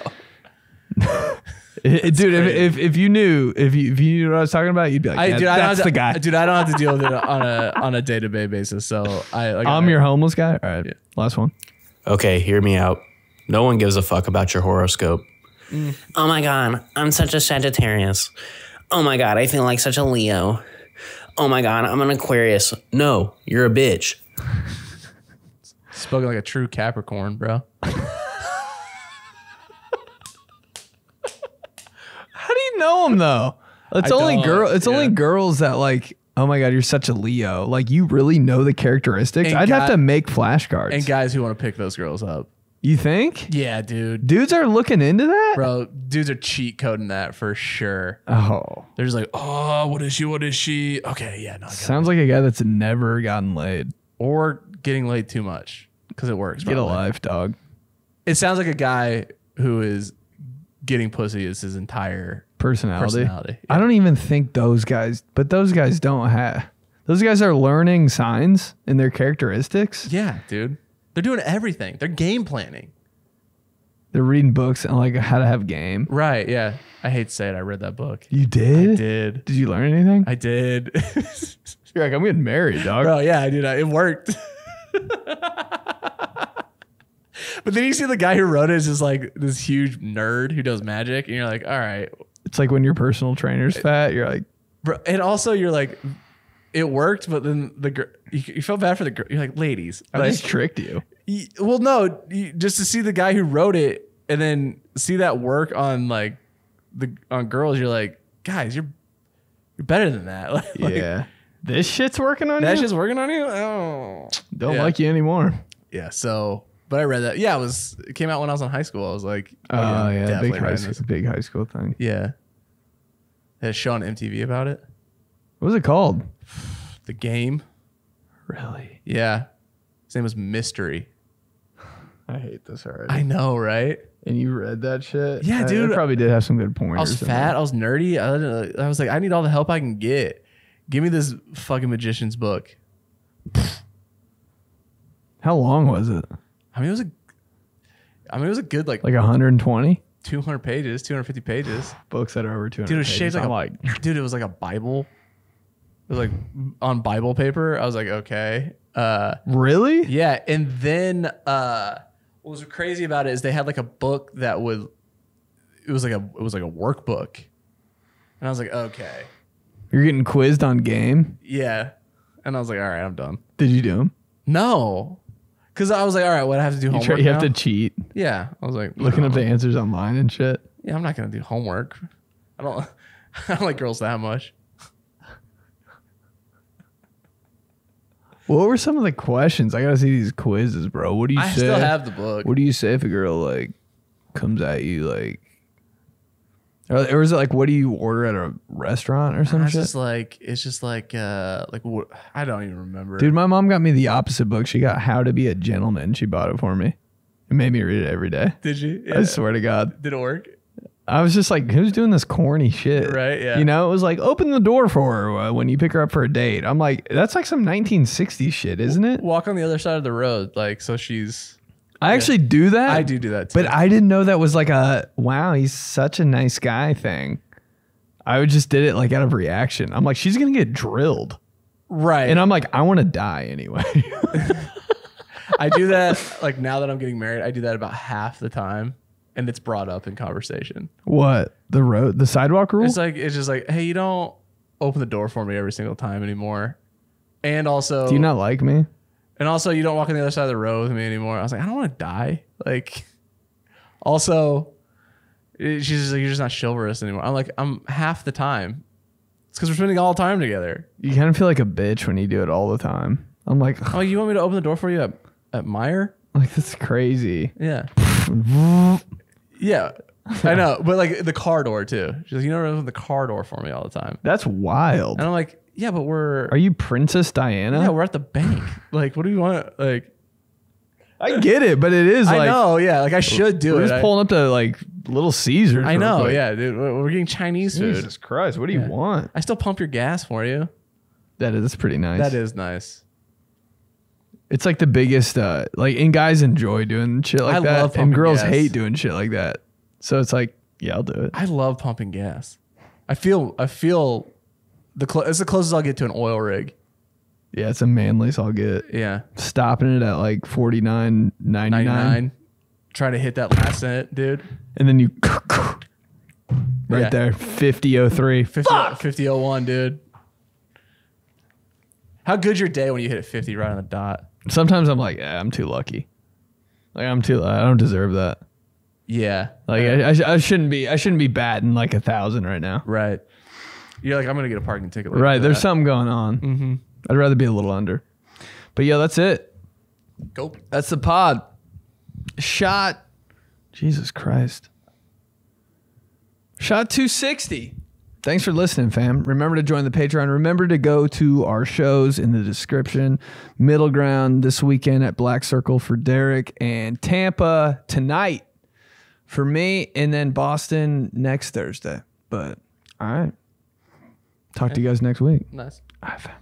Dude, if you knew what I was talking about, you'd be like, that's the guy. Dude, I don't have to deal with it on a day-to-day basis. So I'm your homeless guy. All right. Yeah. Last one. Okay, hear me out. No one gives a fuck about your horoscope. Oh my God, I'm such a Sagittarius. Oh my God, I feel like such a Leo. Oh my God, I'm an Aquarius. No, you're a bitch. Spoken like a true Capricorn, bro. How do you know them though? It's only girls that like. Oh my God, you're such a Leo. Like you really know the characteristics. I'd have to make flashcards. And guys who want to pick those girls up. You think? Yeah, dude. Dudes are looking into that? Bro, dudes are cheat coding that for sure. Oh. They're just like, oh, what is she? What is she? Okay, yeah. No, sounds like a guy that's never gotten laid. Or getting laid too much because it works. Get a life, dog. It sounds like a guy who is getting pussy is his entire personality. Yeah. I don't even think those guys, but those guys don't have. Those guys are learning signs in their characteristics. Yeah, dude. They're doing everything. They're game planning. They're reading books and like how to have game. Right, yeah. I hate to say it. I read that book. You did? I did. Did you learn anything? I did. You're like, I'm getting married, dog. Bro, yeah, I did. It worked. But then you see the guy who wrote it is just like this huge nerd who does magic. And you're like, all right. It's like when your personal trainer's fat. You're like. Bro, and also you're like, it worked, but then you felt bad for the girl. You're like, ladies. I just tricked you. Well, no, just to see the guy who wrote it and then see that work on like on girls, you're like, guys, you're better than that. Yeah. This shit's working on you? That shit's working on you? Oh. Don't like you anymore. Yeah, so, but I read that. Yeah, it came out when I was in high school. I was like, oh, yeah, big definitely high school thing. Yeah. They had a show on MTV about it. What was it called? The Game. Really? Yeah. His name was Mystery. I hate this already. I know, right? And you read that shit? Yeah, dude. It probably did have some good pointers. I was fat. I was nerdy. I was like, I need all the help I can get. Give me this fucking magician's book. How long was it? I mean, it was a good like 120? 200 pages, 250 pages. Books that are over 200 dude, it was pages. shaped like dude, it was like a Bible. It was like on Bible paper. I was like, okay. Really? Yeah. And then what was crazy about it is they had like a book that it was like a workbook. And I was like, okay. You're getting quizzed on game? Yeah. And I was like, all right, I'm done. Did you do them? No. Because I was like, all right, what I have to do homework You have now? to cheat. Yeah. I was like, looking up the answers online and shit. Yeah, I'm not going to do homework. I don't like girls that much. What were some of the questions? I got to see these quizzes, bro. What do you say? I still have the book. What do you say if a girl like comes at you like, or is it like, what do you order at a restaurant or some shit? It's just like what, I don't even remember. Dude, my mom got me the opposite book. She got How to Be a Gentleman. She bought it for me. It made me read it every day. Did you? Yeah. I swear to God. Did it work? I was just like, who's doing this corny shit? Right, yeah. You know, it was like, open the door for her when you pick her up for a date. I'm like, that's like some 1960s shit, isn't it? Walk on the other side of the road. Like, so she's... I actually do that. I do that too. But I didn't know that was like a, wow, he's such a nice guy thing. I just did it like out of reaction. I'm like, she's going to get drilled. Right. And I'm like, I want to die anyway. I do that, like now that I'm getting married, I do that about half the time. And it's brought up in conversation. What? The sidewalk rule? It's just like, hey, you don't open the door for me every single time anymore. And also... Do you not like me? And also, you don't walk on the other side of the road with me anymore. I was like, I don't want to die. Like, also, she's just like, you're just not chivalrous anymore. I'm like, I'm half the time. It's because we're spending all the time together. You kind of feel like a bitch when you do it all the time. I'm like... Oh, you want me to open the door for you at Meijer? Like, that's crazy. Yeah. Yeah, I know, but like the car door too. She's like, you never open the car door for me all the time. That's wild. And I'm like, yeah, but Are you Princess Diana? Yeah, we're at the bank. Like, what do you want? Like, I get it, but it is like... I know, yeah, like I should do we're it. Just pulling up to like Little Caesars. I know, yeah, dude. We're getting Chinese food. Jesus Christ, what do you want? I still pump your gas for you. That's pretty nice. That is nice. It's like the biggest, like, and guys enjoy doing shit like that, love and girls gas. hate doing shit like that. So it's like, yeah, I'll do it. I love pumping gas. I feel it's the closest I'll get to an oil rig. Yeah, it's a manliest I'll get. Yeah, stopping it at like $49.99. trying to hit that last minute, dude. And then you right there, 50:03. 50:01, dude. How good's your day when you hit it 50 right on the dot? Sometimes I'm like, yeah, I'm too lucky. Like I don't deserve that. Yeah. Like I shouldn't be batting like 1,000 right now. Right. You're like, I'm gonna get a parking ticket. Right. There's something going on. Mm-hmm. I'd rather be a little under. But yeah, that's it. Go. That's the pod. Shot. Jesus Christ. Shot 260. Thanks for listening, fam. Remember to join the Patreon. Remember to go to our shows in the description. Middle Ground this weekend at Black Circle for Derek, and Tampa tonight for me, and then Boston next Thursday. But all right. Talk to you guys next week. Nice. All right, fam.